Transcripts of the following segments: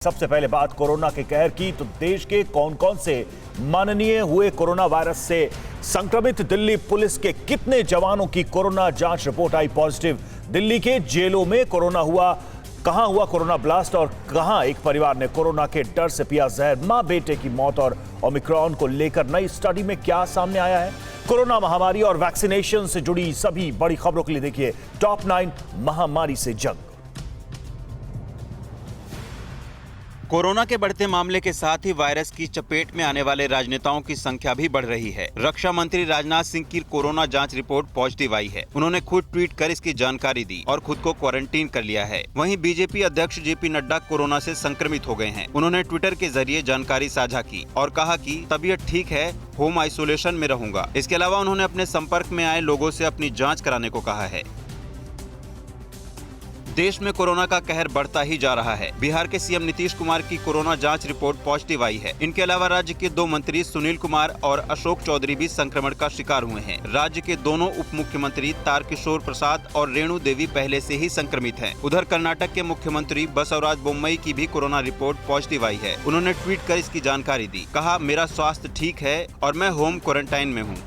सबसे पहले बात कोरोना के कहर की, तो देश के कौन कौन से माननीय हुए कोरोना वायरस से संक्रमित। दिल्ली पुलिस के कितने जवानों की कोरोना जांच रिपोर्ट आई पॉजिटिव। दिल्ली के जेलों में कोरोना हुआ, कहां हुआ कोरोना ब्लास्ट और कहां एक परिवार ने कोरोना के डर से पिया जहर। मां बेटे की मौत और ओमिक्रॉन को लेकर नई स्टडी में क्या सामने आया है। कोरोना महामारी और वैक्सीनेशन से जुड़ी सभी बड़ी खबरों के लिए देखिए टॉप 9 महामारी से जंग। कोरोना के बढ़ते मामले के साथ ही वायरस की चपेट में आने वाले राजनेताओं की संख्या भी बढ़ रही है। रक्षा मंत्री राजनाथ सिंह की कोरोना जांच रिपोर्ट पॉजिटिव आई है। उन्होंने खुद ट्वीट कर इसकी जानकारी दी और खुद को क्वारंटीन कर लिया है। वहीं बीजेपी अध्यक्ष जेपी नड्डा कोरोना से संक्रमित हो गए हैं। उन्होंने ट्विटर के जरिए जानकारी साझा की और कहा कि तबीयत ठीक है, होम आइसोलेशन में रहूंगा। इसके अलावा उन्होंने अपने संपर्क में आए लोगों से अपनी जाँच कराने को कहा है। देश में कोरोना का कहर बढ़ता ही जा रहा है। बिहार के सीएम नीतीश कुमार की कोरोना जांच रिपोर्ट पॉजिटिव आई है। इनके अलावा राज्य के 2 मंत्री सुनील कुमार और अशोक चौधरी भी संक्रमण का शिकार हुए हैं। राज्य के दोनों उप मुख्यमंत्री तारकिशोर प्रसाद और रेणु देवी पहले से ही संक्रमित हैं। उधर कर्नाटक के मुख्यमंत्री बसवराज बोम्मई की भी कोरोना रिपोर्ट पॉजिटिव आई है। उन्होंने ट्वीट कर इसकी जानकारी दी, कहा मेरा स्वास्थ्य ठीक है और मैं होम क्वारंटाइन में हूँ।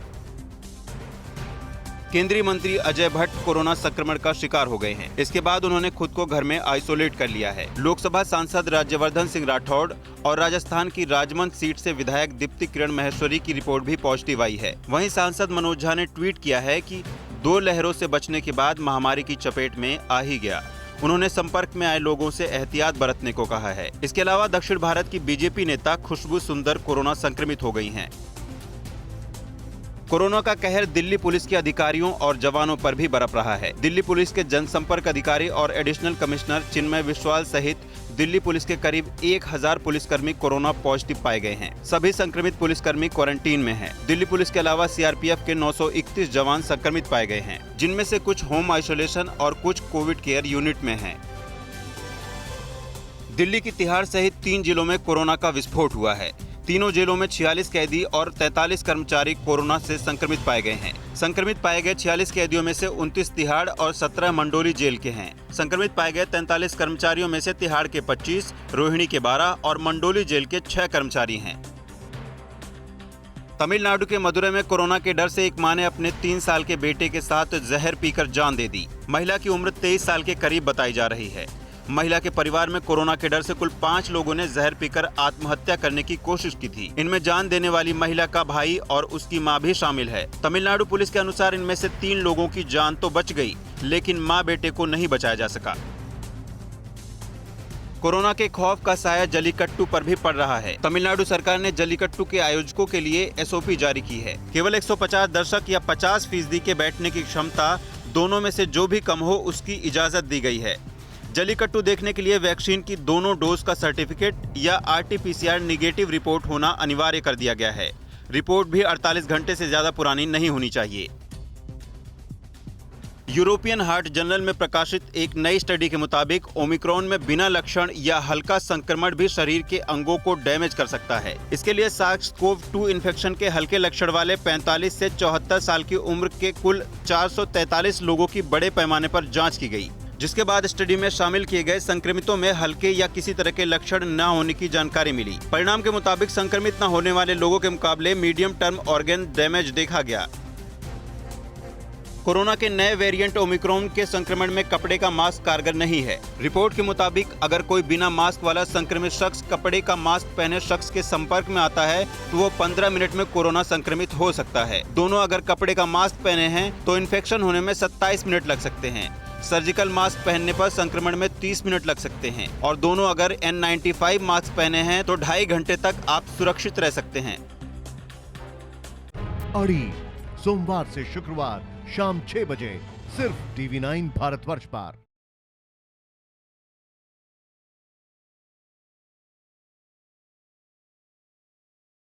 केंद्रीय मंत्री अजय भट्ट कोरोना संक्रमण का शिकार हो गए हैं। इसके बाद उन्होंने खुद को घर में आइसोलेट कर लिया है। लोकसभा सांसद राज्यवर्धन सिंह राठौड़ और राजस्थान की राजमंद सीट से विधायक दीप्ति किरण महेश्वरी की रिपोर्ट भी पॉजिटिव आई है। वहीं सांसद मनोज झा ने ट्वीट किया है कि 2 लहरों से बचने के बाद महामारी की चपेट में आ ही गया। उन्होंने संपर्क में आए लोगों से एहतियात बरतने को कहा है। इसके अलावा दक्षिण भारत की बीजेपी नेता खुशबू सुंदर कोरोना संक्रमित हो गई हैं। कोरोना का कहर दिल्ली पुलिस के अधिकारियों और जवानों पर भी बरप रहा है। दिल्ली पुलिस के जनसंपर्क अधिकारी और एडिशनल कमिश्नर चिन्मय विश्वाल सहित दिल्ली पुलिस के करीब 1000 पुलिसकर्मी कोरोना पॉजिटिव पाए गए हैं। सभी संक्रमित पुलिसकर्मी क्वारंटीन में हैं। दिल्ली पुलिस के अलावा सीआरपीएफ के 931 जवान संक्रमित पाए गए हैं, जिनमें से कुछ होम आइसोलेशन और कुछ कोविड केयर यूनिट में हैं। दिल्ली की तिहाड़ सहित 3 जिलों में कोरोना का विस्फोट हुआ है। तीनों जेलों में 46 कैदी और 43 कर्मचारी कोरोना से संक्रमित पाए गए हैं। संक्रमित पाए गए 46 कैदियों में से 29 तिहाड़ और 17 मंडोली जेल के हैं। संक्रमित पाए गए 43 कर्मचारियों में से तिहाड़ के 25, रोहिणी के 12 और मंडोली जेल के 6 कर्मचारी हैं। तमिलनाडु के मदुरै में कोरोना के डर से एक मां ने अपने 3 साल के बेटे के साथ जहर पीकर जान दे दी। महिला की उम्र 23 साल के करीब बताई जा रही है। महिला के परिवार में कोरोना के डर से कुल 5 लोगों ने जहर पीकर आत्महत्या करने की कोशिश की थी। इनमें जान देने वाली महिला का भाई और उसकी मां भी शामिल है। तमिलनाडु पुलिस के अनुसार इनमें से 3 लोगों की जान तो बच गई, लेकिन मां बेटे को नहीं बचाया जा सका। कोरोना के खौफ का साया जल्लीकट्टू पर भी पड़ रहा है। तमिलनाडु सरकार ने जल्लीकट्टू के आयोजकों के लिए एसओपी जारी की है। केवल 150 दर्शक या 50% के बैठने की क्षमता, दोनों में से जो भी कम हो उसकी इजाजत दी गई है। जल्लीकट्टू देखने के लिए वैक्सीन की दोनों डोज का सर्टिफिकेट या आरटी-पीसीआर निगेटिव रिपोर्ट होना अनिवार्य कर दिया गया है। रिपोर्ट भी 48 घंटे से ज्यादा पुरानी नहीं होनी चाहिए। यूरोपियन हार्ट जर्नल में प्रकाशित एक नई स्टडी के मुताबिक ओमिक्रॉन में बिना लक्षण या हल्का संक्रमण भी शरीर के अंगों को डैमेज कर सकता है। इसके लिए सार्स-कोव-2 इन्फेक्शन के हल्के लक्षण वाले 45 से 74 साल की उम्र के कुल 443 लोगों की बड़े पैमाने पर जांच की गई, जिसके बाद स्टडी में शामिल किए गए संक्रमितों में हल्के या किसी तरह के लक्षण न होने की जानकारी मिली। परिणाम के मुताबिक संक्रमित न होने वाले लोगों के मुकाबले मीडियम टर्म ऑर्गन डैमेज देखा गया। कोरोना के नए वेरिएंट ओमिक्रॉन के संक्रमण में कपड़े का मास्क कारगर नहीं है। रिपोर्ट के मुताबिक अगर कोई बिना मास्क वाला संक्रमित शख्स कपड़े का मास्क पहने शख्स के संपर्क में आता है तो वो 15 मिनट में कोरोना संक्रमित हो सकता है। दोनों अगर कपड़े का मास्क पहने हैं तो इन्फेक्शन होने में 27 मिनट लग सकते हैं। सर्जिकल मास्क पहनने पर संक्रमण में 30 मिनट लग सकते हैं और दोनों अगर N95 मास्क पहने हैं तो 2.5 घंटे तक आप सुरक्षित रह सकते हैं। अड़ी सोमवार से शुक्रवार शाम 6 बजे सिर्फ TV9 भारतवर्ष पर।